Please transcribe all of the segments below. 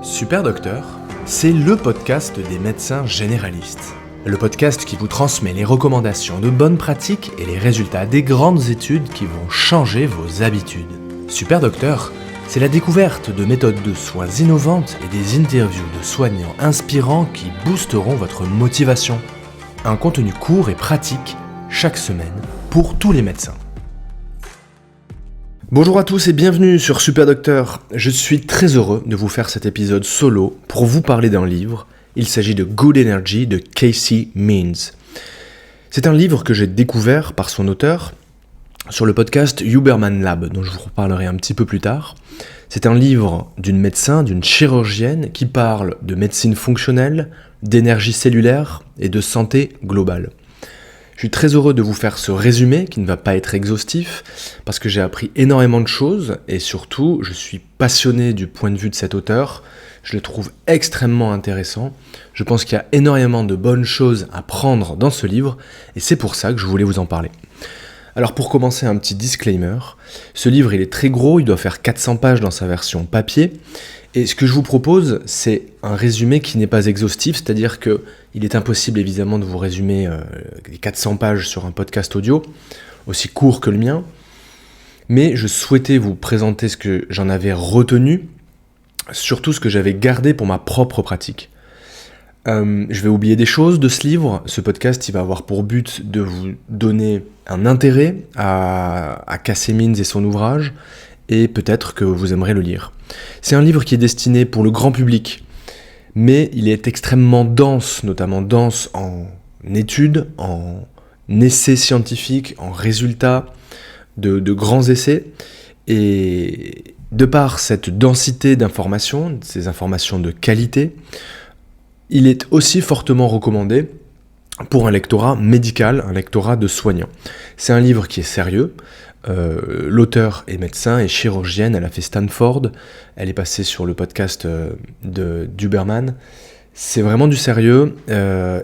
Super Docteur, c'est le podcast des médecins généralistes. Le podcast qui vous transmet les recommandations de bonnes pratiques et les résultats des grandes études qui vont changer vos habitudes. Super Docteur, c'est la découverte de méthodes de soins innovantes et des interviews de soignants inspirants qui boosteront votre motivation. Un contenu court et pratique chaque semaine pour tous les médecins. Bonjour à tous et bienvenue sur Super Docteur. Je suis très heureux de vous faire cet épisode solo pour vous parler d'un livre. Il s'agit de Good Energy de Casey Means. C'est un livre que j'ai découvert par son auteur sur le podcast Huberman Lab, dont je vous reparlerai un petit peu plus tard. C'est un livre d'une médecin, d'une chirurgienne qui parle de médecine fonctionnelle, d'énergie cellulaire et de santé globale. Je suis très heureux de vous faire ce résumé qui ne va pas être exhaustif parce que j'ai appris énormément de choses et surtout je suis passionné du point de vue de cet auteur. Je le trouve extrêmement intéressant. Je pense qu'il y a énormément de bonnes choses à prendre dans ce livre et c'est pour ça que je voulais vous en parler. Alors pour commencer, un petit disclaimer. Ce livre il est très gros, il doit faire 400 pages dans sa version papier. Et ce que je vous propose, c'est un résumé qui n'est pas exhaustif, c'est-à-dire qu'il est impossible évidemment de vous résumer les 400 pages sur un podcast audio, aussi court que le mien, mais je souhaitais vous présenter ce que j'en avais retenu, surtout ce que j'avais gardé pour ma propre pratique. Je vais oublier des choses de ce livre. Ce podcast il va avoir pour but de vous donner un intérêt à Casey Means et son ouvrage, et peut-être que vous aimerez le lire. C'est un livre qui est destiné pour le grand public, mais il est extrêmement dense, notamment dense en études, en essais scientifiques, en résultats de grands essais, et de par cette densité d'informations, ces informations de qualité, il est aussi fortement recommandé pour un lectorat médical, un lectorat de soignants. C'est un livre qui est sérieux. L'auteur est médecin et chirurgienne, elle a fait Stanford, elle est passée sur le podcast d'Huberman. C'est vraiment du sérieux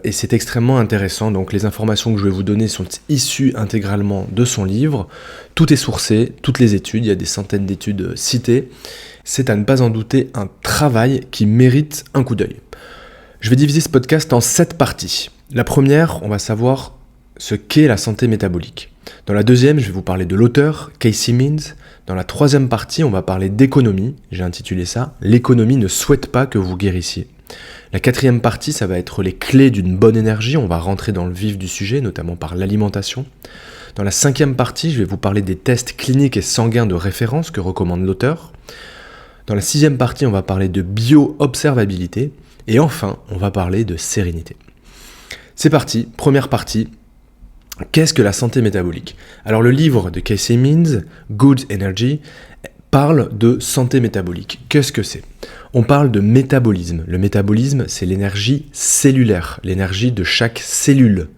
et c'est extrêmement intéressant. Donc les informations que je vais vous donner sont issues intégralement de son livre. Tout est sourcé, toutes les études, il y a des centaines d'études citées. C'est à ne pas en douter un travail qui mérite un coup d'œil. Je vais diviser ce podcast en 7 parties. La première, on va savoir ce qu'est la santé métabolique. Dans la deuxième, je vais vous parler de l'auteur, Casey Means. Dans la troisième partie, on va parler d'économie. J'ai intitulé ça « L'économie ne souhaite pas que vous guérissiez ». La quatrième partie, ça va être les clés d'une bonne énergie. On va rentrer dans le vif du sujet, notamment par l'alimentation. Dans la cinquième partie, je vais vous parler des tests cliniques et sanguins de référence que recommande l'auteur. Dans la sixième partie, on va parler de bio-observabilité. Et enfin, on va parler de sérénité. C'est parti, première partie. Qu'est-ce que la santé métabolique ? Alors le livre de Casey Means, Good Energy, parle de santé métabolique. Qu'est-ce que c'est ? On parle de métabolisme. Le métabolisme, c'est l'énergie cellulaire, l'énergie de chaque cellule.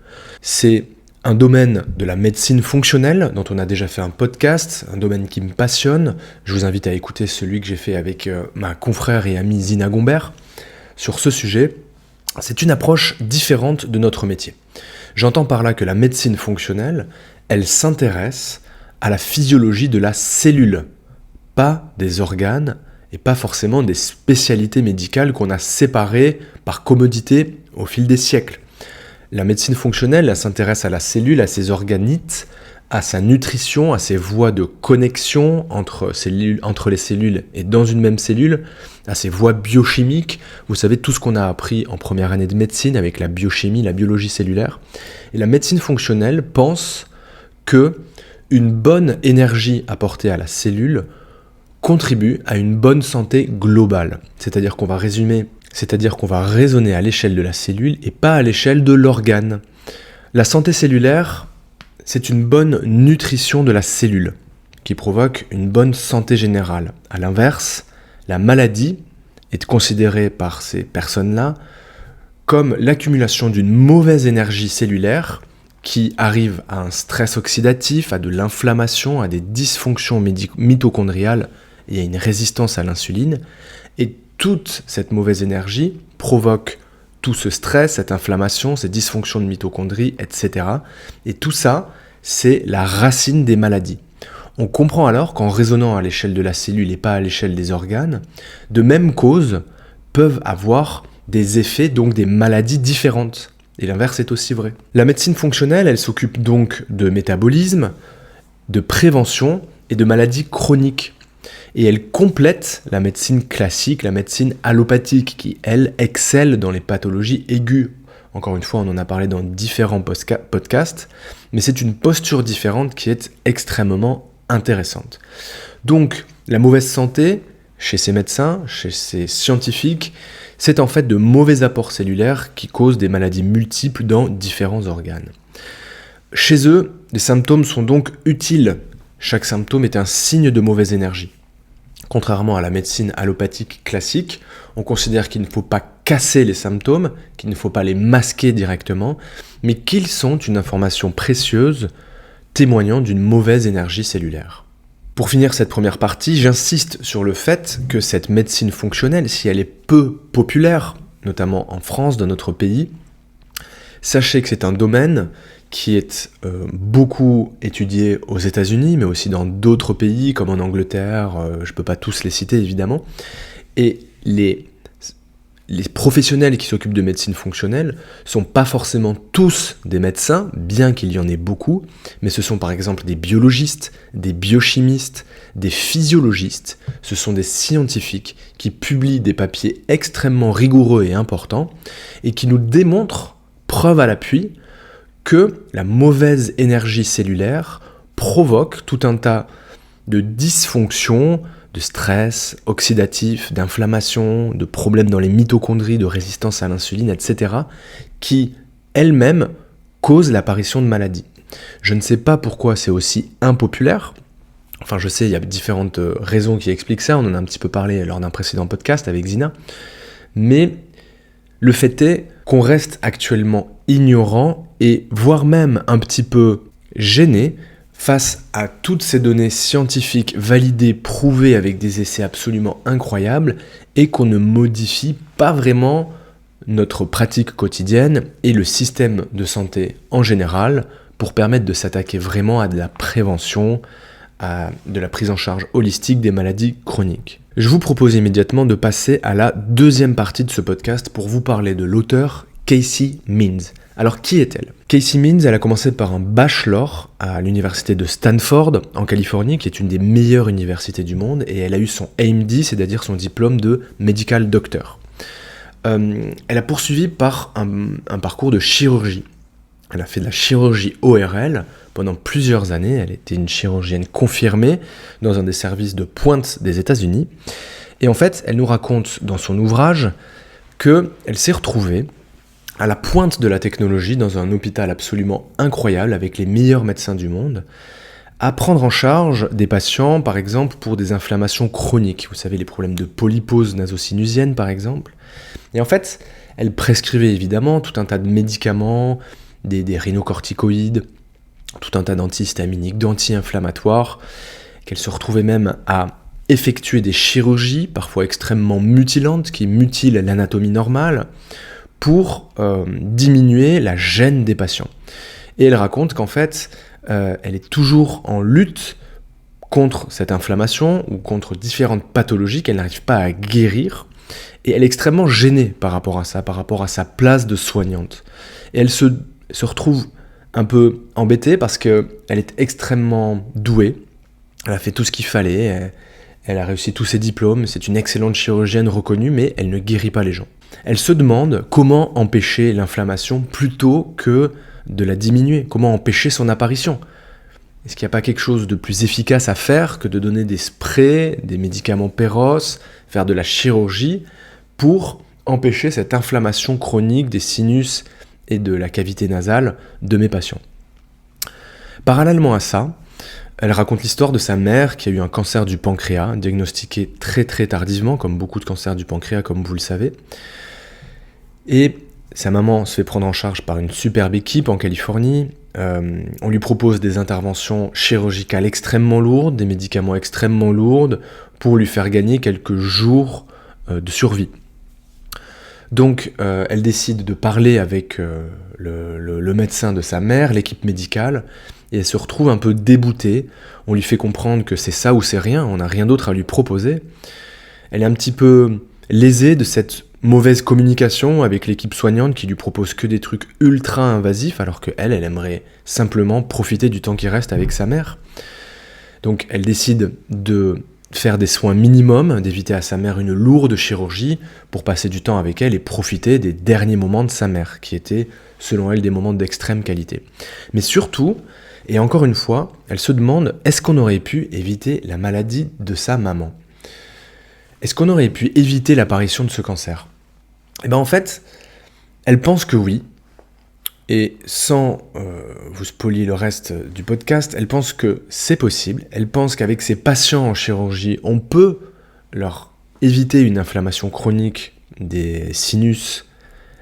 C'est un domaine de la médecine fonctionnelle dont on a déjà fait un podcast, un domaine qui me passionne. Je vous invite à écouter celui que j'ai fait avec ma confrère et amie Zina Gombert sur ce sujet. C'est une approche différente de notre métier. J'entends par là que la médecine fonctionnelle, elle s'intéresse à la physiologie de la cellule, pas des organes et pas forcément des spécialités médicales qu'on a séparées par commodité au fil des siècles. La médecine fonctionnelle, elle s'intéresse à la cellule, à ses organites, à sa nutrition, à ses voies de connexion entre les cellules et dans une même cellule, à ses voies biochimiques. Vous savez, tout ce qu'on a appris en première année de médecine avec la biochimie, la biologie cellulaire. Et la médecine fonctionnelle pense que une bonne énergie apportée à la cellule contribue à une bonne santé globale. C'est-à-dire qu'on va raisonner à l'échelle de la cellule et pas à l'échelle de l'organe. La santé cellulaire, c'est une bonne nutrition de la cellule qui provoque une bonne santé générale. À l'inverse, la maladie est considérée par ces personnes-là comme l'accumulation d'une mauvaise énergie cellulaire qui arrive à un stress oxydatif, à de l'inflammation, à des dysfonctions mitochondriales et à une résistance à l'insuline. Et toute cette mauvaise énergie provoque tout ce stress, cette inflammation, ces dysfonctions de mitochondries, etc. Et tout ça, c'est la racine des maladies. On comprend alors qu'en raisonnant à l'échelle de la cellule et pas à l'échelle des organes, de même cause, peuvent avoir des effets, donc des maladies différentes. Et l'inverse est aussi vrai. La médecine fonctionnelle, elle s'occupe donc de métabolisme, de prévention et de maladies chroniques. Et elle complète la médecine classique, la médecine allopathique, qui, elle, excelle dans les pathologies aiguës. Encore une fois, on en a parlé dans différents podcasts, mais c'est une posture différente qui est extrêmement intéressante. Donc, la mauvaise santé, chez ces médecins, chez ces scientifiques, c'est en fait de mauvais apports cellulaires qui causent des maladies multiples dans différents organes. Chez eux, les symptômes sont donc utiles. Chaque symptôme est un signe de mauvaise énergie. Contrairement à la médecine allopathique classique, on considère qu'il ne faut pas casser les symptômes, qu'il ne faut pas les masquer directement, mais qu'ils sont une information précieuse témoignant d'une mauvaise énergie cellulaire. Pour finir cette première partie, j'insiste sur le fait que cette médecine fonctionnelle, si elle est peu populaire, notamment en France, dans notre pays, sachez que c'est un domaine qui est beaucoup étudié aux États-Unis, mais aussi dans d'autres pays, comme en Angleterre, je ne peux pas tous les citer évidemment, et les professionnels qui s'occupent de médecine fonctionnelle sont pas forcément tous des médecins, bien qu'il y en ait beaucoup, mais ce sont par exemple des biologistes, des biochimistes, des physiologistes, ce sont des scientifiques qui publient des papiers extrêmement rigoureux et importants, et qui nous démontrent, preuve à l'appui, que la mauvaise énergie cellulaire provoque tout un tas de dysfonctions, de stress oxydatif, d'inflammation, de problèmes dans les mitochondries, de résistance à l'insuline, etc., qui elles-mêmes causent l'apparition de maladies. Je ne sais pas pourquoi c'est aussi impopulaire. Enfin, je sais, il y a différentes raisons qui expliquent ça, on en a un petit peu parlé lors d'un précédent podcast avec Zina, mais le fait est qu'on reste actuellement ignorant et voire même un petit peu gêné face à toutes ces données scientifiques validées, prouvées avec des essais absolument incroyables, et qu'on ne modifie pas vraiment notre pratique quotidienne et le système de santé en général pour permettre de s'attaquer vraiment à de la prévention, à de la prise en charge holistique des maladies chroniques. Je vous propose immédiatement de passer à la deuxième partie de ce podcast pour vous parler de l'auteur Casey Means. Alors, qui est-elle ? Casey Means, elle a commencé par un bachelor à l'université de Stanford, en Californie, qui est une des meilleures universités du monde, et elle a eu son MD, c'est-à-dire son diplôme de Medical Doctor. Elle a poursuivi par un parcours de chirurgie. Elle a fait de la chirurgie ORL pendant plusieurs années. Elle était une chirurgienne confirmée dans un des services de pointe des États-Unis. Et en fait, elle nous raconte dans son ouvrage qu'elle s'est retrouvée à la pointe de la technologie dans un hôpital absolument incroyable avec les meilleurs médecins du monde, à prendre en charge des patients, par exemple, pour des inflammations chroniques. Vous savez, les problèmes de polypose naso-sinusienne, par exemple. Et en fait, elle prescrivait évidemment tout un tas de médicaments, des rhinocorticoïdes, tout un tas d'antihistaminiques, d'anti-inflammatoires, qu'elle se retrouvait même à effectuer des chirurgies, parfois extrêmement mutilantes, qui mutilent l'anatomie normale, pour diminuer la gêne des patients. Et elle raconte qu'en fait, elle est toujours en lutte contre cette inflammation ou contre différentes pathologies qu'elle n'arrive pas à guérir, et elle est extrêmement gênée par rapport à ça, par rapport à sa place de soignante. Et elle se retrouve un peu embêtée parce qu'elle est extrêmement douée, elle a fait tout ce qu'il fallait, elle a réussi tous ses diplômes, c'est une excellente chirurgienne reconnue, mais elle ne guérit pas les gens. Elle se demande comment empêcher l'inflammation plutôt que de la diminuer, comment empêcher son apparition. Est-ce qu'il n'y a pas quelque chose de plus efficace à faire que de donner des sprays, des médicaments Péros, faire de la chirurgie pour empêcher cette inflammation chronique des sinus et de la cavité nasale de mes patients? Parallèlement à ça, elle raconte l'histoire de sa mère qui a eu un cancer du pancréas, diagnostiqué très très tardivement, comme beaucoup de cancers du pancréas, comme vous le savez. Et sa maman se fait prendre en charge par une superbe équipe en Californie. On lui propose des interventions chirurgicales extrêmement lourdes, des médicaments extrêmement lourds, pour lui faire gagner quelques jours de survie. Donc elle décide de parler avec le médecin de sa mère, l'équipe médicale, et elle se retrouve un peu déboutée. On lui fait comprendre que c'est ça ou c'est rien, on n'a rien d'autre à lui proposer. Elle est un petit peu lésée de cette mauvaise communication avec l'équipe soignante qui lui propose que des trucs ultra invasifs alors qu'elle aimerait simplement profiter du temps qui reste avec sa mère. Donc elle décide de faire des soins minimums, d'éviter à sa mère une lourde chirurgie pour passer du temps avec elle et profiter des derniers moments de sa mère, qui étaient, selon elle, des moments d'extrême qualité. Mais surtout, et encore une fois, elle se demande, est-ce qu'on aurait pu éviter la maladie de sa maman ? Est-ce qu'on aurait pu éviter l'apparition de ce cancer ? Eh bien en fait, elle pense que oui, et sans vous spoiler le reste du podcast, elle pense que c'est possible, elle pense qu'avec ses patients en chirurgie, on peut leur éviter une inflammation chronique des sinus,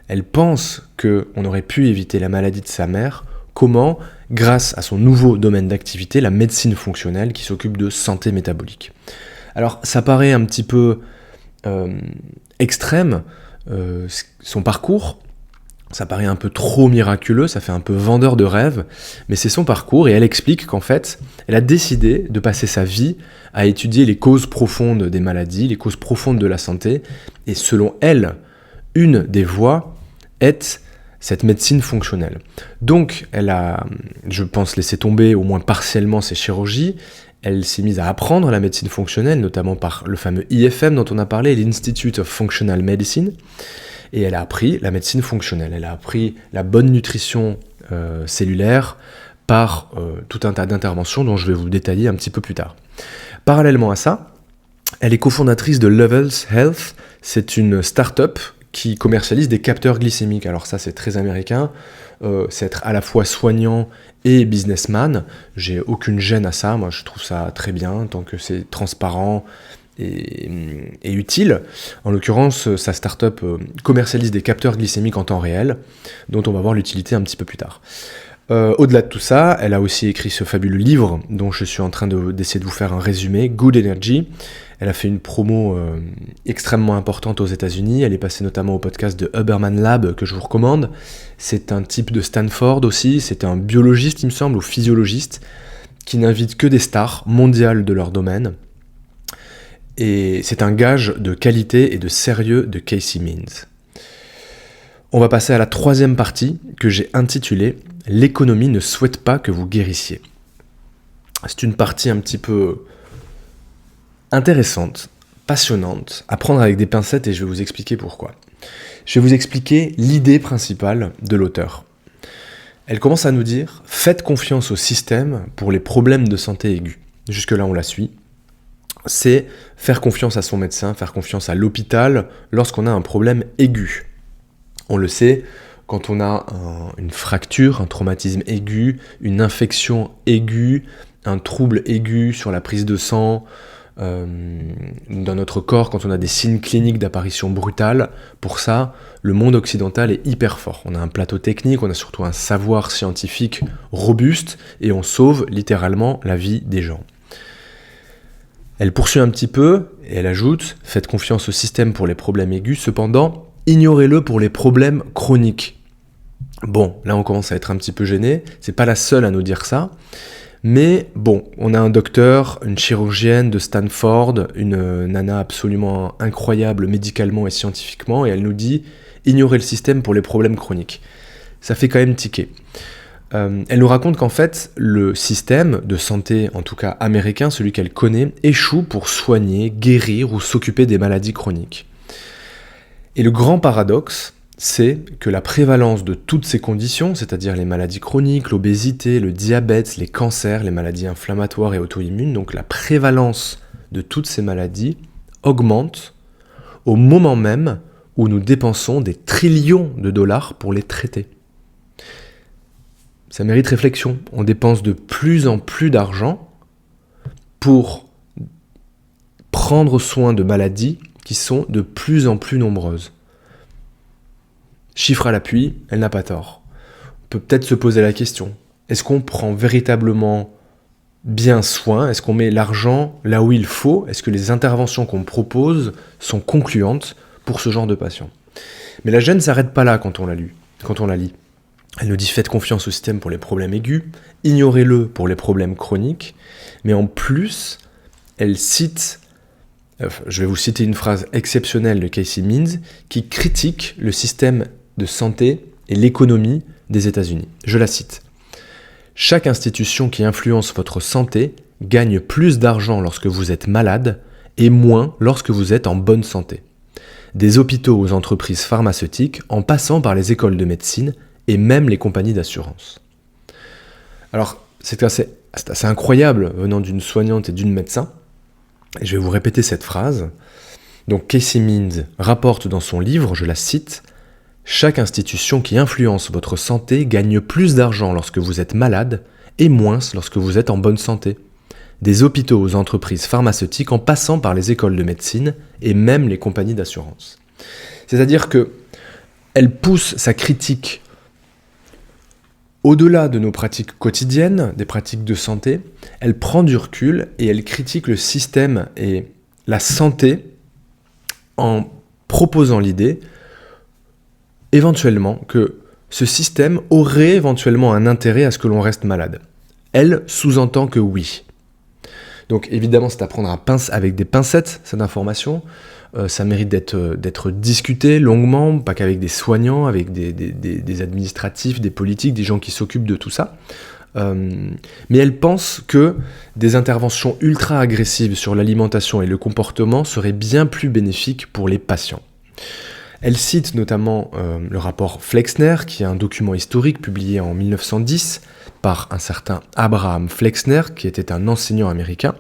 elle pense qu'on aurait pu éviter la maladie de sa mère. Comment ? Grâce à son nouveau domaine d'activité, la médecine fonctionnelle qui s'occupe de santé métabolique. Alors ça paraît un petit peu extrême, son parcours, ça paraît un peu trop miraculeux, ça fait un peu vendeur de rêve, mais c'est son parcours et elle explique qu'en fait, elle a décidé de passer sa vie à étudier les causes profondes des maladies, les causes profondes de la santé, et selon elle, une des voies est cette médecine fonctionnelle. Donc, elle a, je pense, laissé tomber au moins partiellement ses chirurgies. Elle s'est mise à apprendre la médecine fonctionnelle, notamment par le fameux IFM dont on a parlé, l'Institute of Functional Medicine. Et elle a appris la médecine fonctionnelle. Elle a appris la bonne nutrition cellulaire par tout un tas d'interventions dont je vais vous détailler un petit peu plus tard. Parallèlement à ça, elle est cofondatrice de Levels Health. C'est une start-up qui commercialise des capteurs glycémiques. Alors ça, c'est très américain. C'est être à la fois soignant et businessman. J'ai aucune gêne à ça. Moi, je trouve ça très bien, tant que c'est transparent et utile. En l'occurrence, sa start-up commercialise des capteurs glycémiques en temps réel, dont on va voir l'utilité un petit peu plus tard. Au-delà de tout ça, elle a aussi écrit ce fabuleux livre dont je suis en train d'essayer de vous faire un résumé, Good Energy. Elle a fait une promo extrêmement importante aux États-Unis. Elle est passée notamment au podcast de Huberman Lab que je vous recommande. C'est un type de Stanford aussi. C'est un biologiste, il me semble, ou physiologiste, qui n'invite que des stars mondiales de leur domaine. Et c'est un gage de qualité et de sérieux de Casey Means. On va passer à la troisième partie que j'ai intitulée « L'économie ne souhaite pas que vous guérissiez ». C'est une partie un petit peu intéressante, passionnante, à prendre avec des pincettes et je vais vous expliquer pourquoi. Je vais vous expliquer l'idée principale de l'auteur. Elle commence à nous dire « Faites confiance au système pour les problèmes de santé aigus ». Jusque-là, on la suit. C'est faire confiance à son médecin, faire confiance à l'hôpital lorsqu'on a un problème aigu. On le sait, quand on a une fracture, un traumatisme aigu, une infection aiguë, un trouble aigu sur la prise de sang dans notre corps, quand on a des signes cliniques d'apparition brutale, pour ça, le monde occidental est hyper fort. On a un plateau technique, on a surtout un savoir scientifique robuste et on sauve littéralement la vie des gens. Elle poursuit un petit peu et elle ajoute « Faites confiance au système pour les problèmes aigus, cependant, ignorez-le pour les problèmes chroniques. » Bon, là on commence à être un petit peu gêné, c'est pas la seule à nous dire ça, mais bon, on a un docteur, une chirurgienne de Stanford, une nana absolument incroyable médicalement et scientifiquement, et elle nous dit « Ignorez le système pour les problèmes chroniques. » Ça fait quand même tiquer. Elle nous raconte qu'en fait, le système de santé, en tout cas américain, celui qu'elle connaît, échoue pour soigner, guérir ou s'occuper des maladies chroniques. Et le grand paradoxe, c'est que la prévalence de toutes ces conditions, c'est-à-dire les maladies chroniques, l'obésité, le diabète, les cancers, les maladies inflammatoires et auto-immunes, donc la prévalence de toutes ces maladies augmente au moment même où nous dépensons des trillions de dollars pour les traiter. Ça mérite réflexion. On dépense de plus en plus d'argent pour prendre soin de maladies qui sont de plus en plus nombreuses. Chiffre à l'appui, elle n'a pas tort. On peut peut-être se poser la question, est-ce qu'on prend véritablement bien soin ? Est-ce qu'on met l'argent là où il faut ? Est-ce que les interventions qu'on propose sont concluantes pour ce genre de patients ? Mais la gêne ne s'arrête pas là quand on la lit. Elle nous dit faites confiance au système pour les problèmes aigus, ignorez-le pour les problèmes chroniques, mais en plus, elle cite je vais vous citer une phrase exceptionnelle de Casey Means qui critique le système de santé et l'économie des États-Unis. Je la cite. « Chaque institution qui influence votre santé gagne plus d'argent lorsque vous êtes malade et moins lorsque vous êtes en bonne santé. Des hôpitaux aux entreprises pharmaceutiques, en passant par les écoles de médecine et même les compagnies d'assurance. » Alors, c'est assez incroyable venant d'une soignante et d'une médecin. Et je vais vous répéter cette phrase. Donc, Casey Means rapporte dans son livre, je la cite, « Chaque institution qui influence votre santé gagne plus d'argent lorsque vous êtes malade et moins lorsque vous êtes en bonne santé. Des hôpitaux aux entreprises pharmaceutiques en passant par les écoles de médecine et même les compagnies d'assurance. » C'est-à-dire que elle pousse sa critique au-delà de nos pratiques quotidiennes, des pratiques de santé, elle prend du recul et elle critique le système et la santé en proposant l'idée, éventuellement, que ce système aurait éventuellement un intérêt à ce que l'on reste malade. Elle sous-entend que oui. Donc évidemment, c'est à prendre avec des pincettes, cette information. Ça mérite d'être discuté longuement, pas qu'avec des soignants, avec des administratifs, des politiques, des gens qui s'occupent de tout ça. Mais elle pense que des interventions ultra agressives sur l'alimentation et le comportement seraient bien plus bénéfiques pour les patients. Elle cite notamment le rapport Flexner, qui est un document historique publié en 1910 par un certain Abraham Flexner, qui était un enseignant américain.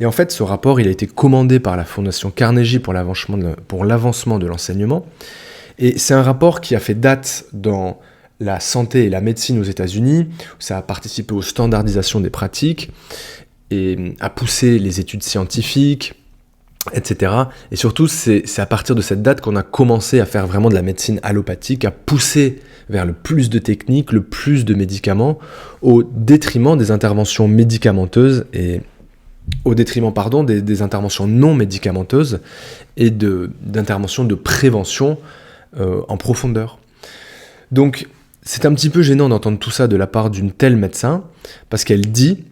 Et en fait, ce rapport, il a été commandé par la Fondation Carnegie pour l'avancement de l'enseignement. Et c'est un rapport qui a fait date dans la santé et la médecine aux États-Unis, où ça a participé aux standardisations des pratiques et a poussé les études scientifiques, etc. Et surtout, c'est à partir de cette date qu'on a commencé à faire vraiment de la médecine allopathique, à pousser vers le plus de techniques, le plus de médicaments, au détriment des interventions médicamenteuses et au détriment des interventions non médicamenteuses et d'interventions de prévention en profondeur. Donc, c'est un petit peu gênant d'entendre tout ça de la part d'une telle médecin, parce qu'elle dit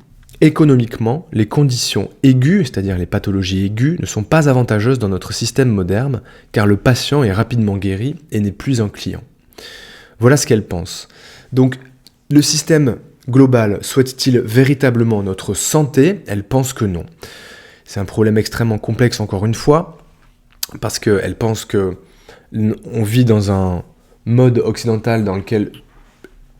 économiquement, les conditions aiguës, c'est-à-dire les pathologies aiguës, ne sont pas avantageuses dans notre système moderne, car le patient est rapidement guéri et n'est plus un client. Voilà ce qu'elle pense. Donc, le système global souhaite-t-il véritablement notre santé ? Elle pense que non. C'est un problème extrêmement complexe, encore une fois, parce qu'elle pense qu'on vit dans un mode occidental dans lequel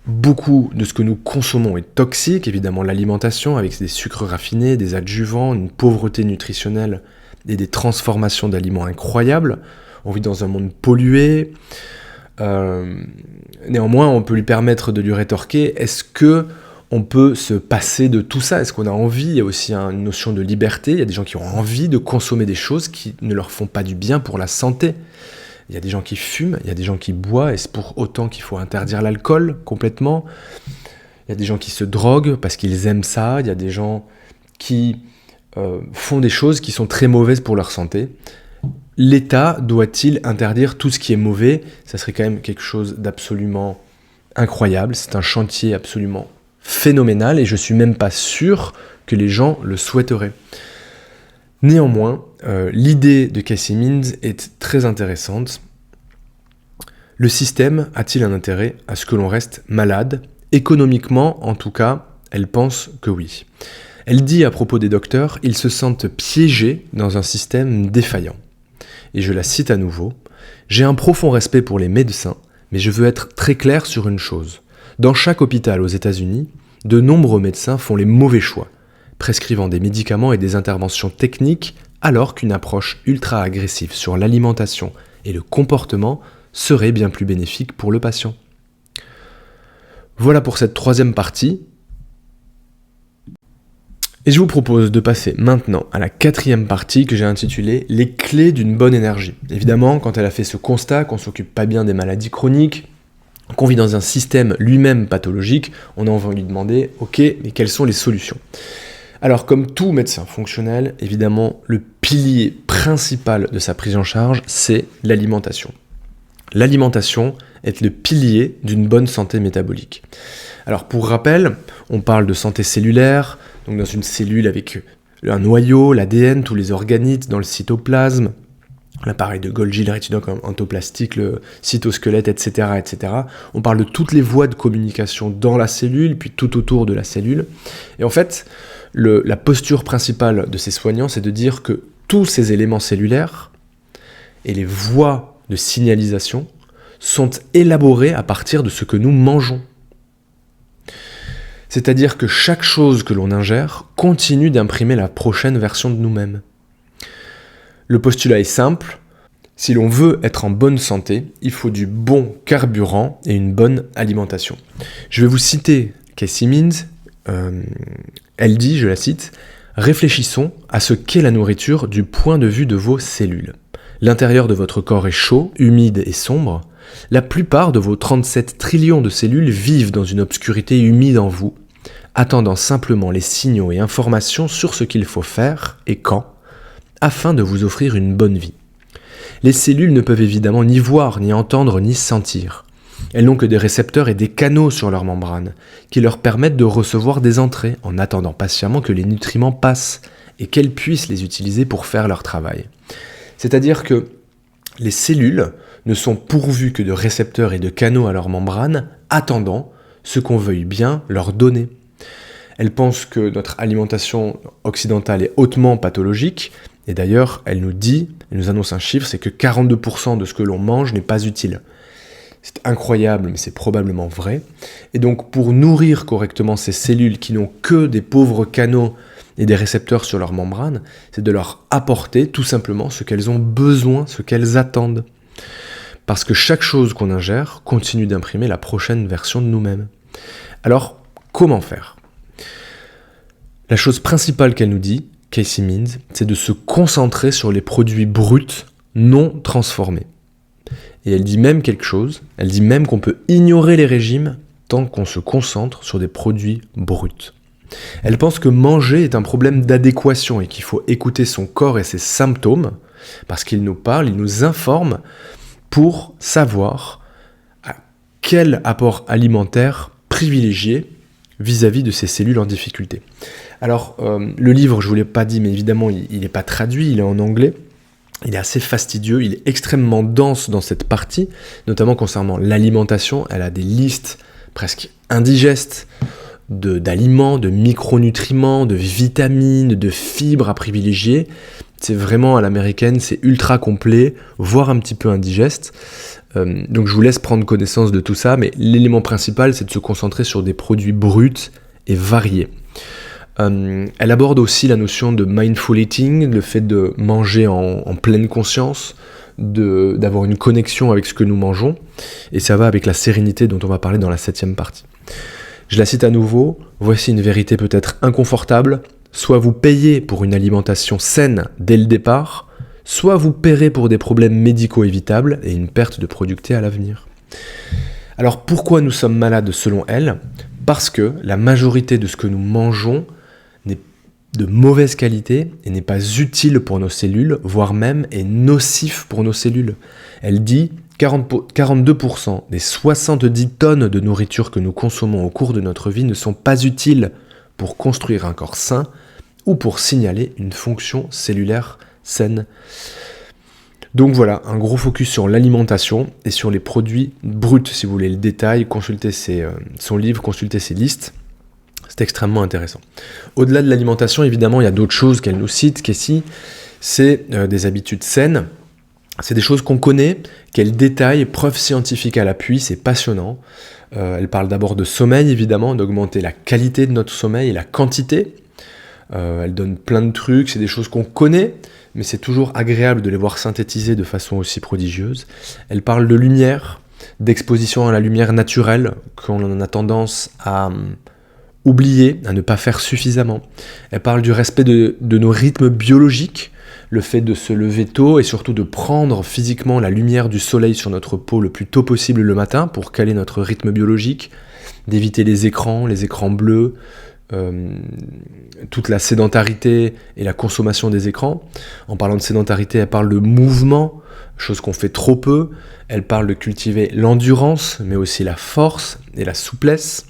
beaucoup de ce que nous consommons est toxique, évidemment l'alimentation avec des sucres raffinés, des adjuvants, une pauvreté nutritionnelle et des transformations d'aliments incroyables. On vit dans un monde pollué. Néanmoins, on peut lui permettre de lui rétorquer, est-ce que on peut se passer de tout ça ? Est-ce qu'on a envie ? Il y a aussi une notion de liberté. Il y a des gens qui ont envie de consommer des choses qui ne leur font pas du bien pour la santé. Il y a des gens qui fument, il y a des gens qui boivent, et c'est pour autant qu'il faut interdire l'alcool complètement. Il y a des gens qui se droguent parce qu'ils aiment ça. Il y a des gens qui font des choses qui sont très mauvaises pour leur santé. L'État doit-il interdire tout ce qui est mauvais ? Ça serait quand même quelque chose d'absolument incroyable. C'est un chantier absolument phénoménal et je suis même pas sûr que les gens le souhaiteraient. Néanmoins, l'idée de Casey Means est très intéressante. Le système a-t-il un intérêt à ce que l'on reste malade ? Économiquement, en tout cas, elle pense que oui. Elle dit à propos des docteurs, ils se sentent piégés dans un système défaillant. Et je la cite à nouveau, « J'ai un profond respect pour les médecins, mais je veux être très clair sur une chose. Dans chaque hôpital aux États-Unis, de nombreux médecins font les mauvais choix, prescrivant des médicaments et des interventions techniques alors qu'une approche ultra-agressive sur l'alimentation et le comportement serait bien plus bénéfique pour le patient. » Voilà pour cette troisième partie. Et je vous propose de passer maintenant à la quatrième partie que j'ai intitulée « Les clés d'une bonne énergie ». Évidemment, quand elle a fait ce constat qu'on ne s'occupe pas bien des maladies chroniques, qu'on vit dans un système lui-même pathologique, on a envie de lui demander « Ok, mais quelles sont les solutions ?» Alors, comme tout médecin fonctionnel, évidemment, le pilier principal de sa prise en charge, c'est l'alimentation. L'alimentation est le pilier d'une bonne santé métabolique. Alors, pour rappel, on parle de santé cellulaire, donc dans une cellule avec un noyau, l'ADN, tous les organites dans le cytoplasme, l'appareil de Golgi, le rétinoque endoplastique, le cytosquelette, etc., etc. On parle de toutes les voies de communication dans la cellule, puis tout autour de la cellule. Et en fait, la posture principale de ces soignants, c'est de dire que tous ces éléments cellulaires et les voies de signalisation sont élaborés à partir de ce que nous mangeons. C'est-à-dire que chaque chose que l'on ingère continue d'imprimer la prochaine version de nous-mêmes. Le postulat est simple, si l'on veut être en bonne santé, il faut du bon carburant et une bonne alimentation. Je vais vous citer Casey Means, elle dit, je la cite, « Réfléchissons à ce qu'est la nourriture du point de vue de vos cellules. L'intérieur de votre corps est chaud, humide et sombre. La plupart de vos 37 trillions de cellules vivent dans une obscurité humide en vous, attendant simplement les signaux et informations sur ce qu'il faut faire et quand, afin de vous offrir une bonne vie. Les cellules ne peuvent évidemment ni voir, ni entendre, ni sentir. Elles n'ont que des récepteurs et des canaux sur leur membrane, qui leur permettent de recevoir des entrées en attendant patiemment que les nutriments passent et qu'elles puissent les utiliser pour faire leur travail. » C'est-à-dire que les cellules ne sont pourvues que de récepteurs et de canaux à leur membrane, attendant ce qu'on veuille bien leur donner. Elle pense que notre alimentation occidentale est hautement pathologique, et d'ailleurs, elle nous annonce un chiffre, c'est que 42% de ce que l'on mange n'est pas utile. C'est incroyable, mais c'est probablement vrai. Et donc, pour nourrir correctement ces cellules qui n'ont que des pauvres canaux et des récepteurs sur leur membrane, c'est de leur apporter tout simplement ce qu'elles ont besoin, ce qu'elles attendent. Parce que chaque chose qu'on ingère continue d'imprimer la prochaine version de nous-mêmes. Alors, comment faire ? La chose principale qu'elle nous dit, Casey Means, c'est de se concentrer sur les produits bruts non transformés. Et elle dit même quelque chose, elle dit même qu'on peut ignorer les régimes tant qu'on se concentre sur des produits bruts. Elle pense que manger est un problème d'adéquation et qu'il faut écouter son corps et ses symptômes parce qu'il nous parle, il nous informe pour savoir quel apport alimentaire privilégier vis-à-vis de ces cellules en difficulté. Alors, le livre, je ne vous l'ai pas dit, mais évidemment, il n'est pas traduit, il est en anglais. Il est assez fastidieux, il est extrêmement dense dans cette partie, notamment concernant l'alimentation. Elle a des listes presque indigestes d'aliments, de micronutriments, de vitamines, de fibres à privilégier. C'est vraiment à l'américaine, c'est ultra complet, voire un petit peu indigeste. Donc je vous laisse prendre connaissance de tout ça, mais l'élément principal, c'est de se concentrer sur des produits bruts et variés. Elle aborde aussi la notion de mindful eating, le fait de manger en pleine conscience, d'avoir une connexion avec ce que nous mangeons, et ça va avec la sérénité dont on va parler dans la 7e partie. Je la cite à nouveau, voici une vérité peut-être inconfortable, soit vous payez pour une alimentation saine dès le départ, soit vous paierez pour des problèmes médicaux évitables et une perte de productivité à l'avenir. Alors pourquoi nous sommes malades selon elle ? Parce que la majorité de ce que nous mangeons n'est de mauvaise qualité et n'est pas utile pour nos cellules, voire même est nocif pour nos cellules. Elle dit 42% des 70 tonnes de nourriture que nous consommons au cours de notre vie ne sont pas utiles pour construire un corps sain ou pour signaler une fonction cellulaire saine. Donc voilà, un gros focus sur l'alimentation et sur les produits bruts. Si vous voulez le détail, consultez son livre, consultez ses listes. C'est extrêmement intéressant. Au-delà de l'alimentation, évidemment, il y a d'autres choses qu'elle nous cite, Casey. C'est des habitudes saines. C'est des choses qu'on connaît, qu'elle détaille, preuve scientifique à l'appui, c'est passionnant. Elle parle d'abord de sommeil, évidemment, d'augmenter la qualité de notre sommeil et la quantité. Elle donne plein de trucs, c'est des choses qu'on connaît, mais c'est toujours agréable de les voir synthétisées de façon aussi prodigieuse. Elle parle de lumière, d'exposition à la lumière naturelle, qu'on en a tendance à oublier, à ne pas faire suffisamment. Elle parle du respect de nos rythmes biologiques, le fait de se lever tôt et surtout de prendre physiquement la lumière du soleil sur notre peau le plus tôt possible le matin pour caler notre rythme biologique, d'éviter les écrans bleus, toute la sédentarité et la consommation des écrans. En parlant de sédentarité, elle parle de mouvement, chose qu'on fait trop peu. Elle parle de cultiver l'endurance, mais aussi la force et la souplesse.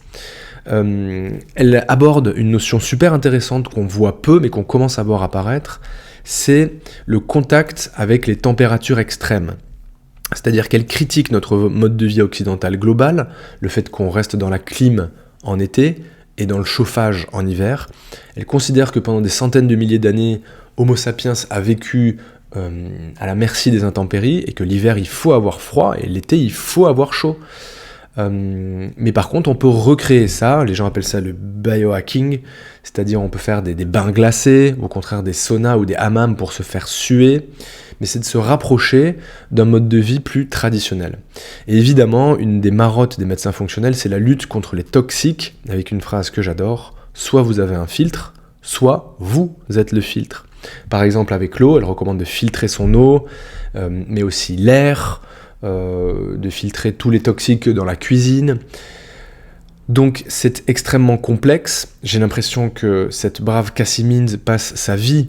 Elle aborde une notion super intéressante qu'on voit peu mais qu'on commence à voir apparaître, c'est le contact avec les températures extrêmes. C'est-à-dire qu'elle critique notre mode de vie occidental global, le fait qu'on reste dans la clim en été et dans le chauffage en hiver. Elle considère que pendant des centaines de milliers d'années, Homo sapiens a vécu à la merci des intempéries et que l'hiver il faut avoir froid et l'été il faut avoir chaud. Mais par contre on peut recréer ça, les gens appellent ça le biohacking, c'est-à-dire on peut faire des bains glacés, au contraire des saunas ou des hammams pour se faire suer, mais c'est de se rapprocher d'un mode de vie plus traditionnel. Et évidemment, une des marottes des médecins fonctionnels, c'est la lutte contre les toxiques, avec une phrase que j'adore, soit vous avez un filtre, soit vous êtes le filtre. Par exemple avec l'eau, elle recommande de filtrer son eau, mais aussi l'air, de filtrer tous les toxiques dans la cuisine. Donc c'est extrêmement complexe. J'ai l'impression que cette brave Cassie Means passe sa vie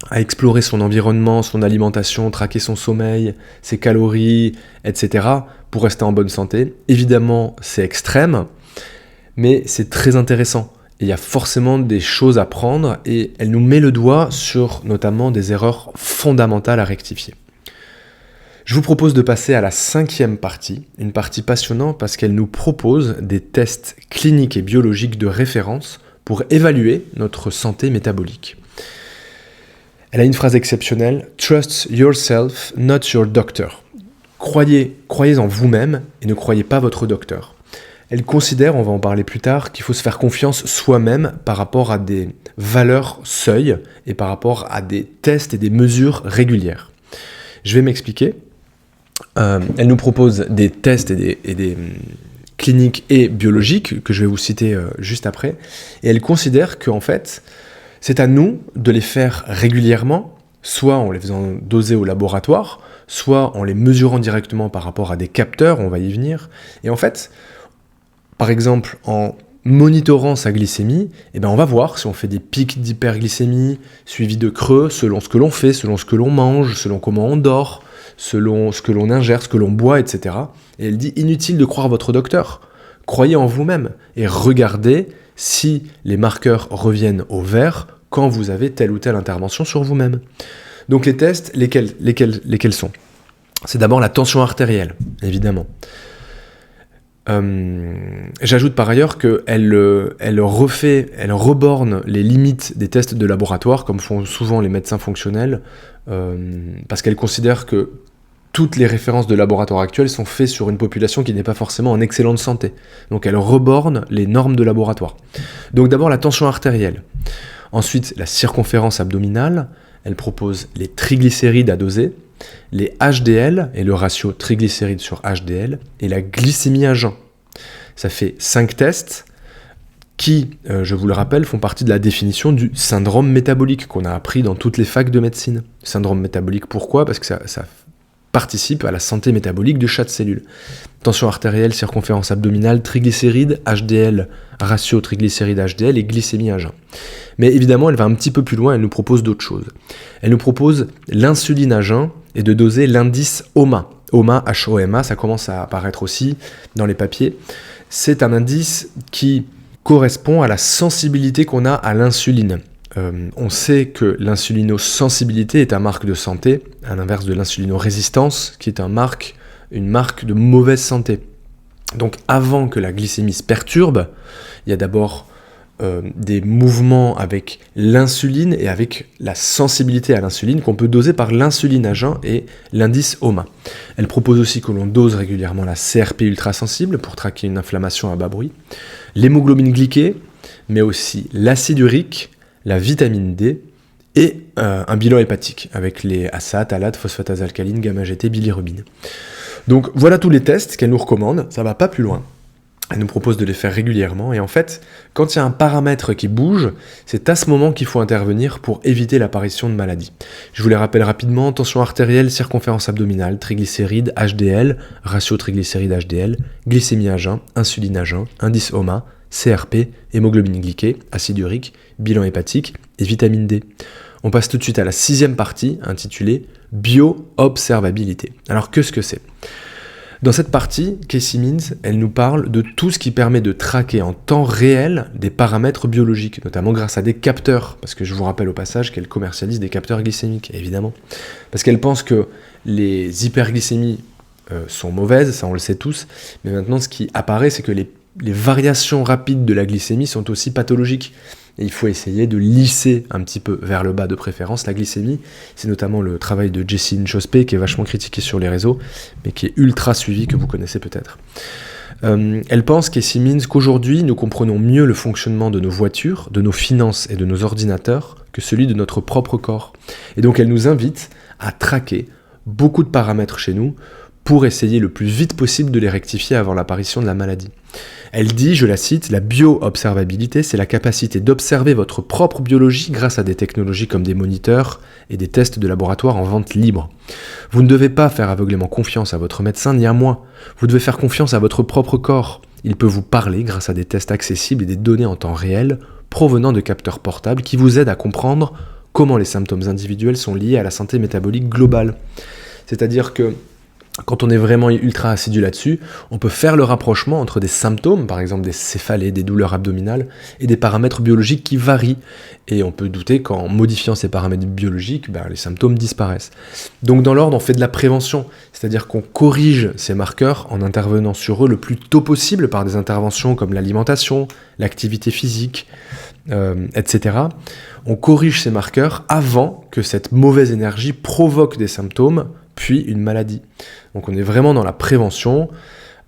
à explorer son environnement, son alimentation, traquer son sommeil, ses calories, etc. pour rester en bonne santé. Évidemment, c'est extrême, mais c'est très intéressant. Il y a forcément des choses à prendre et elle nous met le doigt sur notamment des erreurs fondamentales à rectifier. Je vous propose de passer à la 5e partie, une partie passionnante parce qu'elle nous propose des tests cliniques et biologiques de référence pour évaluer notre santé métabolique. Elle a une phrase exceptionnelle, « Trust yourself, not your doctor ». Croyez en vous-même et ne croyez pas votre docteur. Elle considère, on va en parler plus tard, qu'il faut se faire confiance soi-même par rapport à des valeurs seuil et par rapport à des tests et des mesures régulières. Je vais m'expliquer. Elle nous propose des tests et des cliniques et biologiques que je vais vous citer juste après. Et elle considère qu'en fait, c'est à nous de les faire régulièrement, soit en les faisant doser au laboratoire, soit en les mesurant directement par rapport à des capteurs, on va y venir. Et en fait, par exemple, en monitorant sa glycémie, on va voir si on fait des pics d'hyperglycémie, suivis de creux, selon ce que l'on fait, selon ce que l'on mange, selon comment on dort, selon ce que l'on ingère, ce que l'on boit, etc. Et elle dit, inutile de croire votre docteur. Croyez en vous-même et regardez si les marqueurs reviennent au vert quand vous avez telle ou telle intervention sur vous-même. Donc les tests, lesquels sont ? C'est d'abord la tension artérielle, évidemment. J'ajoute par ailleurs qu'elle reborne les limites des tests de laboratoire, comme font souvent les médecins fonctionnels, parce qu'elle considère que toutes les références de laboratoire actuelles sont faites sur une population qui n'est pas forcément en excellente santé. Donc elle reborne les normes de laboratoire. Donc d'abord la tension artérielle. Ensuite la circonférence abdominale. Elle propose les triglycérides à doser, les HDL et le ratio triglycérides sur HDL, et la glycémie à jeun. Ça fait 5 tests qui, je vous le rappelle, font partie de la définition du syndrome métabolique qu'on a appris dans toutes les facs de médecine. Syndrome métabolique, pourquoi ? Parce que ça participe à la santé métabolique de chaque cellule. Tension artérielle, circonférence abdominale, triglycérides, HDL, ratio triglycérides HDL et glycémie à jeun. Mais évidemment, elle va un petit peu plus loin, elle nous propose d'autres choses. Elle nous propose l'insuline à jeun et de doser l'indice HOMA. HOMA, H-O-M-A, ça commence à apparaître aussi dans les papiers. C'est un indice qui correspond à la sensibilité qu'on a à l'insuline. On sait que l'insulinosensibilité est un marque de santé, à l'inverse de l'insulinorésistance, qui est une marque de mauvaise santé. Donc avant que la glycémie se perturbe, il y a d'abord des mouvements avec l'insuline et avec la sensibilité à l'insuline qu'on peut doser par l'insuline à jeun et l'indice HOMA. Elle propose aussi que l'on dose régulièrement la CRP ultrasensible pour traquer une inflammation à bas bruit, l'hémoglobine glyquée, mais aussi l'acide urique, la vitamine D et un bilan hépatique avec les ASA, talates, phosphatase alcaline, gamma-GT, bilirubine. Donc voilà tous les tests qu'elle nous recommande, ça va pas plus loin. Elle nous propose de les faire régulièrement et en fait, quand il y a un paramètre qui bouge, c'est à ce moment qu'il faut intervenir pour éviter l'apparition de maladies. Je vous les rappelle rapidement, tension artérielle, circonférence abdominale, triglycérides, HDL, ratio triglycérides HDL, glycémie à jeun, insuline à jeun, indice HOMA, CRP, hémoglobine glyquée, acide urique, bilan hépatique et vitamine D. On passe tout de suite à la 6e partie intitulée Bio-observabilité. Alors qu'est-ce que c'est ? Dans cette partie, Casey Means, elle nous parle de tout ce qui permet de traquer en temps réel des paramètres biologiques, notamment grâce à des capteurs, parce que je vous rappelle au passage qu'elle commercialise des capteurs glycémiques, évidemment. Parce qu'elle pense que les hyperglycémies sont mauvaises, ça on le sait tous, mais maintenant ce qui apparaît, c'est que les variations rapides de la glycémie sont aussi pathologiques. Et il faut essayer de lisser un petit peu vers le bas de préférence la glycémie. C'est notamment le travail de Jessie Inchospé qui est vachement critiqué sur les réseaux, mais qui est ultra suivi, que vous connaissez peut-être. Elle pense, Casey Means, qu'aujourd'hui nous comprenons mieux le fonctionnement de nos voitures, de nos finances et de nos ordinateurs que celui de notre propre corps. Et donc elle nous invite à traquer beaucoup de paramètres chez nous pour essayer le plus vite possible de les rectifier avant l'apparition de la maladie. Elle dit, je la cite, « La bio-observabilité, c'est la capacité d'observer votre propre biologie grâce à des technologies comme des moniteurs et des tests de laboratoire en vente libre. Vous ne devez pas faire aveuglément confiance à votre médecin ni à moi. Vous devez faire confiance à votre propre corps. Il peut vous parler grâce à des tests accessibles et des données en temps réel provenant de capteurs portables qui vous aident à comprendre comment les symptômes individuels sont liés à la santé métabolique globale. » C'est-à-dire que quand on est vraiment ultra assidu là-dessus, on peut faire le rapprochement entre des symptômes, par exemple des céphalées, des douleurs abdominales, et des paramètres biologiques qui varient. Et on peut douter qu'en modifiant ces paramètres biologiques, les symptômes disparaissent. Donc dans l'ordre, on fait de la prévention, c'est-à-dire qu'on corrige ces marqueurs en intervenant sur eux le plus tôt possible par des interventions comme l'alimentation, l'activité physique, etc. On corrige ces marqueurs avant que cette mauvaise énergie provoque des symptômes, puis une maladie. Donc on est vraiment dans la prévention,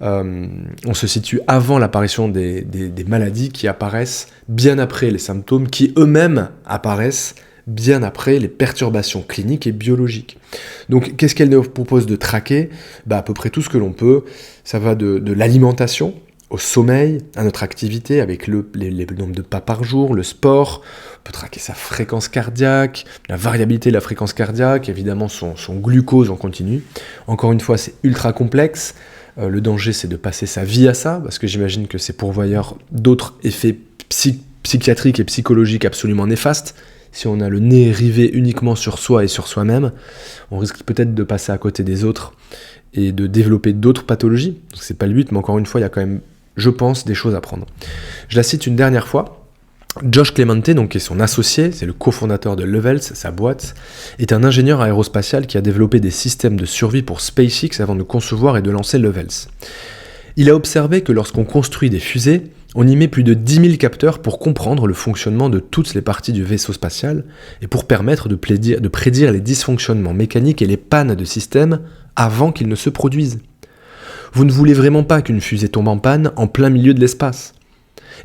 on se situe avant l'apparition des maladies qui apparaissent bien après les symptômes qui eux-mêmes apparaissent bien après les perturbations cliniques et biologiques. Donc qu'est-ce qu'elle nous propose de traquer ? À peu près tout ce que l'on peut, ça va de l'alimentation, au sommeil, à notre activité avec le nombre de pas par jour, le sport, on peut traquer sa fréquence cardiaque, la variabilité de la fréquence cardiaque, évidemment son glucose en continu. Encore une fois, c'est ultra complexe. Le danger, c'est de passer sa vie à ça, parce que j'imagine que c'est pourvoyeur d'autres effets psychiatriques et psychologiques absolument néfastes. Si on a le nez rivé uniquement sur soi et sur soi-même, on risque peut-être de passer à côté des autres et de développer d'autres pathologies. Donc c'est pas le but, mais encore une fois, il y a quand même, je pense, des choses à prendre. Je la cite une dernière fois. Josh Clemente, donc, qui est son associé, c'est le cofondateur de Levels, sa boîte, est un ingénieur aérospatial qui a développé des systèmes de survie pour SpaceX avant de concevoir et de lancer Levels. Il a observé que lorsqu'on construit des fusées, on y met plus de 10 000 capteurs pour comprendre le fonctionnement de toutes les parties du vaisseau spatial et pour permettre de prédire les dysfonctionnements mécaniques et les pannes de système avant qu'ils ne se produisent. Vous ne voulez vraiment pas qu'une fusée tombe en panne en plein milieu de l'espace.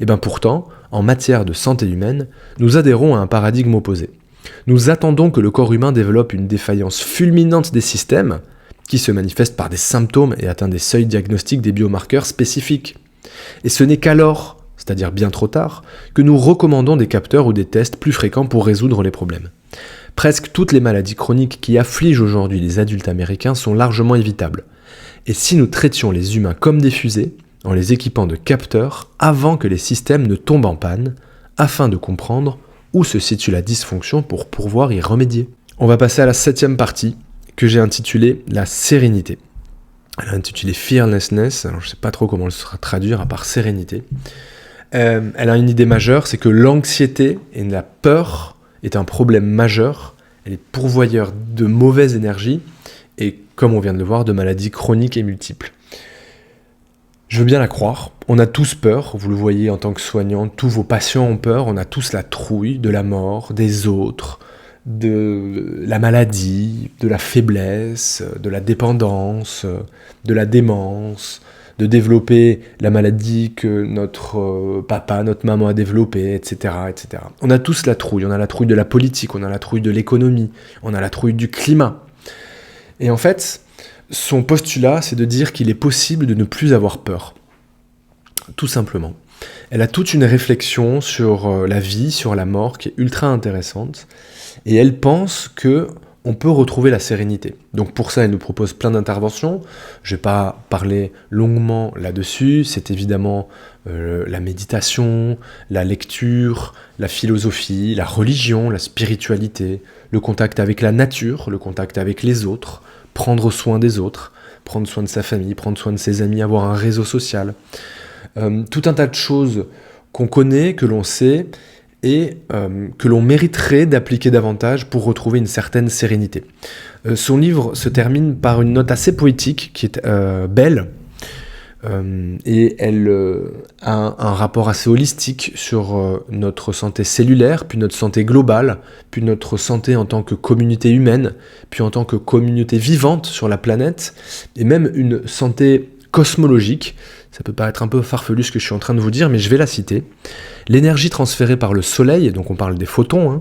Et pourtant, en matière de santé humaine, nous adhérons à un paradigme opposé. Nous attendons que le corps humain développe une défaillance fulminante des systèmes, qui se manifeste par des symptômes et atteint des seuils diagnostiques des biomarqueurs spécifiques. Et ce n'est qu'alors, c'est-à-dire bien trop tard, que nous recommandons des capteurs ou des tests plus fréquents pour résoudre les problèmes. Presque toutes les maladies chroniques qui affligent aujourd'hui les adultes américains sont largement évitables. Et si nous traitions les humains comme des fusées, en les équipant de capteurs avant que les systèmes ne tombent en panne, afin de comprendre où se situe la dysfonction pour pouvoir y remédier. On va passer à la 7e partie, que j'ai intitulée « La sérénité ». Elle a intitulé « Fearlessness », alors je ne sais pas trop comment le sera traduire à part « sérénité ». Elle a une idée majeure, c'est que l'anxiété et la peur est un problème majeur, elle est pourvoyeur de mauvaise énergie et, comme on vient de le voir, de maladies chroniques et multiples. Je veux bien la croire, on a tous peur, vous le voyez en tant que soignant, tous vos patients ont peur, on a tous la trouille de la mort, des autres, de la maladie, de la faiblesse, de la dépendance, de la démence, de développer la maladie que notre papa, notre maman a développée, etc., etc. On a tous la trouille, on a la trouille de la politique, on a la trouille de l'économie, on a la trouille du climat. Et en fait, son postulat, c'est de dire qu'il est possible de ne plus avoir peur. Tout simplement. Elle a toute une réflexion sur la vie, sur la mort, qui est ultra intéressante. Et elle pense qu'on peut retrouver la sérénité. Donc pour ça, elle nous propose plein d'interventions. Je ne vais pas parler longuement là-dessus. C'est évidemment la méditation, la lecture, la philosophie, la religion, la spiritualité, le contact avec la nature, le contact avec les autres, prendre soin des autres, prendre soin de sa famille, prendre soin de ses amis, avoir un réseau social. Tout un tas de choses qu'on connaît, que l'on sait, et que l'on mériterait d'appliquer davantage pour retrouver une certaine sérénité. Son livre se termine par une note assez poétique, qui est belle, et elle a un rapport assez holistique sur notre santé cellulaire, puis notre santé globale, puis notre santé en tant que communauté humaine, puis en tant que communauté vivante sur la planète, et même une santé cosmologique. Ça peut paraître un peu farfelu ce que je suis en train de vous dire, mais je vais la citer. L'énergie transférée par le Soleil, donc on parle des photons,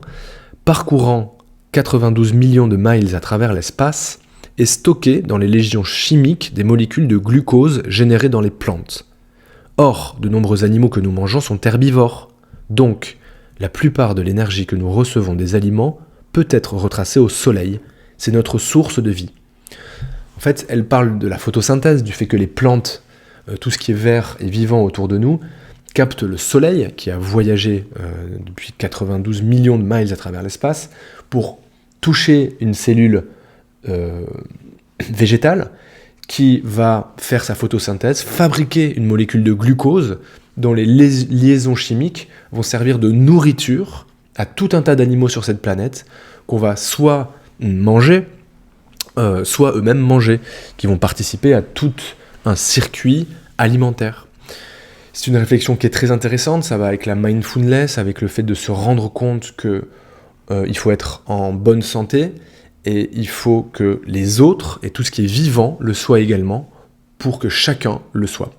parcourant 92 millions de miles à travers l'espace, est stockée dans les légions chimiques des molécules de glucose générées dans les plantes. Or, de nombreux animaux que nous mangeons sont herbivores. Donc, la plupart de l'énergie que nous recevons des aliments peut être retracée au Soleil. C'est notre source de vie. En fait, elle parle de la photosynthèse, du fait que les plantes, tout ce qui est vert et vivant autour de nous, capte le Soleil, qui a voyagé depuis 92 millions de miles à travers l'espace, pour toucher une cellule végétale qui va faire sa photosynthèse, fabriquer une molécule de glucose dont les liaisons chimiques vont servir de nourriture à tout un tas d'animaux sur cette planète qu'on va soit manger, soit eux-mêmes manger, qui vont participer à tout un circuit alimentaire. C'est une réflexion qui est très intéressante, ça va avec la mindfulness, avec le fait de se rendre compte que il faut être en bonne santé et il faut que les autres et tout ce qui est vivant le soient également pour que chacun le soit.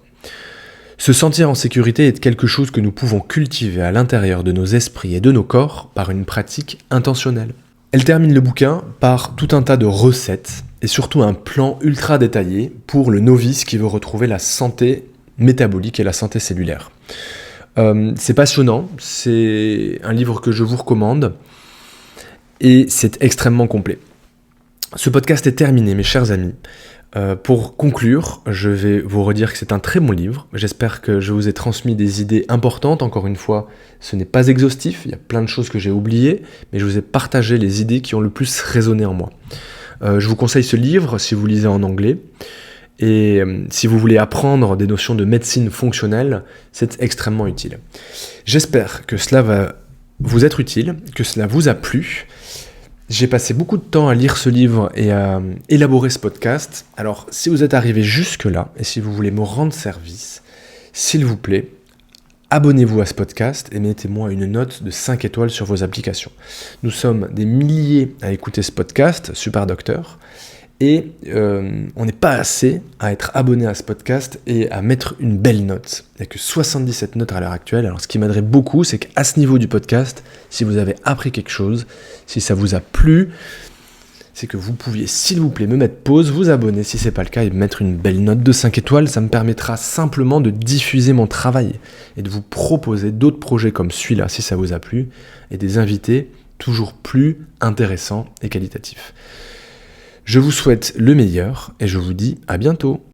Se sentir en sécurité est quelque chose que nous pouvons cultiver à l'intérieur de nos esprits et de nos corps par une pratique intentionnelle. Elle termine le bouquin par tout un tas de recettes et surtout un plan ultra détaillé pour le novice qui veut retrouver la santé métabolique et la santé cellulaire. C'est passionnant, c'est un livre que je vous recommande et c'est extrêmement complet. Ce podcast est terminé, mes chers amis. Pour conclure, je vais vous redire que c'est un très bon livre. J'espère que je vous ai transmis des idées importantes. Encore une fois, ce n'est pas exhaustif, il y a plein de choses que j'ai oubliées, mais je vous ai partagé les idées qui ont le plus résonné en moi. Je vous conseille ce livre si vous lisez en anglais. Et si vous voulez apprendre des notions de médecine fonctionnelle, c'est extrêmement utile. J'espère que cela va vous être utile, que cela vous a plu. J'ai passé beaucoup de temps à lire ce livre et à élaborer ce podcast. Alors, si vous êtes arrivé jusque-là, et si vous voulez me rendre service, s'il vous plaît, abonnez-vous à ce podcast et mettez-moi une note de 5 étoiles sur vos applications. Nous sommes des milliers à écouter ce podcast, Super Docteur, et on n'est pas assez à être abonné à ce podcast et à mettre une belle note. Il n'y a que 77 notes à l'heure actuelle. Alors ce qui m'aiderait beaucoup, c'est qu'à ce niveau du podcast, si vous avez appris quelque chose, si ça vous a plu, c'est que vous pouviez, s'il vous plaît, me mettre pause, vous abonner si ce n'est pas le cas et mettre une belle note de 5 étoiles. Ça me permettra simplement de diffuser mon travail et de vous proposer d'autres projets comme celui-là, si ça vous a plu, et des invités toujours plus intéressants et qualitatifs. Je vous souhaite le meilleur et je vous dis à bientôt.